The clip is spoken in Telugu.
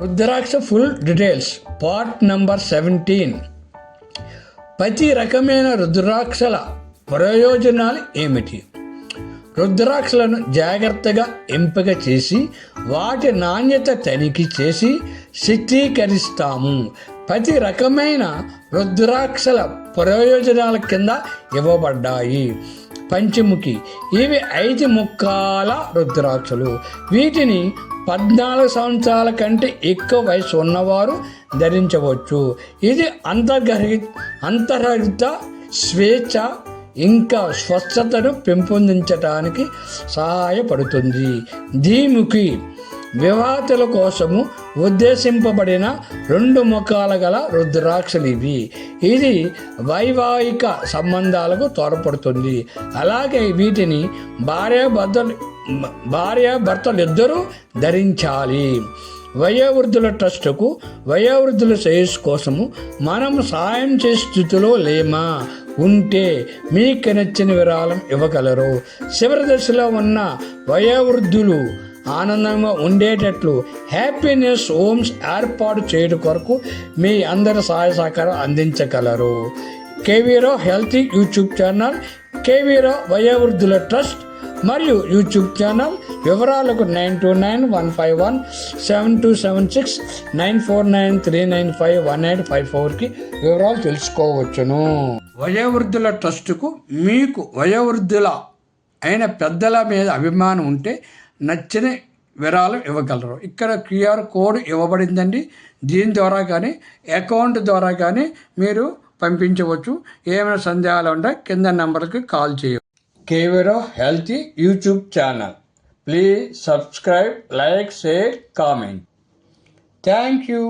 రుద్రాక్ష ఫుల్ డీటెయిల్స్ పార్ట్ నంబర్ 17. ప్రతి రకమైన రుద్రాక్షల ప్రయోజనాలు ఏమిటి? రుద్రాక్షలను జాగ్రత్తగా ఎంపిక చేసి వాటి నాణ్యత తనిఖీ చేసి చిత్రీకరిస్తాము. ప్రతి రకమైన రుద్రాక్షల ప్రయోజనాల కింద ఇవ్వబడ్డాయి. పంచముఖి, ఇవి 5 ముఖాల రుద్రాక్షలు. వీటిని 14 సంవత్సరాల కంటే ఎక్కువ వయసు ఉన్నవారు ధరించవచ్చు. ఇది అంతర్గత స్వేచ్ఛ ఇంకా స్వచ్ఛతను పెంపొందించడానికి సహాయపడుతుంది. ద్విముఖి, వివాహితుల కోసము ఉద్దేశింపబడిన 2 ముఖాలు గల రుద్రాక్షలు ఇవి. ఇది వైవాహిక సంబంధాలకు తోడ్పడుతుంది. అలాగే వీటిని భార్యాభర్తలు ఇద్దరూ ధరించాలి. వయోవృద్ధుల ట్రస్టుకు వయోవృద్ధుల శ్రేయస్సు కోసము మనం సహాయం చేసే స్థితిలో లేమా ఉంటే మీకు నచ్చిన విరాళం ఇవ్వగలరు. చివరి దశలో ఉన్న వయోవృద్ధులు ఆనందంగా ఉండేటట్లు హ్యాపీనెస్ హోమ్స్ ఏర్పాటు చేయడం కొరకు మీ అందరి సహాయ సహకారం అందించగలరు. KV Rao healthy YouTube channel, KV Rao వయోవృద్ధుల ట్రస్ట్ మరియు యూట్యూబ్ ఛానల్. వివరాలకు 9291517276 9493951854కి వివరాలు తెలుసుకోవచ్చును. వయోవృద్ధుల ట్రస్టుకు మీకు వయోవృద్ధుల అయిన పెద్దల మీద అభిమానం ఉంటే నచ్చిన విరాళం ఇవ్వగలరు. ఇక్కడ క్యూఆర్ కోడ్ ఇవ్వబడిందండి. దీని ద్వారా కానీ అకౌంట్ ద్వారా కానీ మీరు పంపించవచ్చు. ఏమైనా సందేహాలు ఉంటే కింద నెంబర్కి కాల్ చేయవచ్చు. KV Rao healthy YouTube channel. Please subscribe, like, share, comment. Thank you.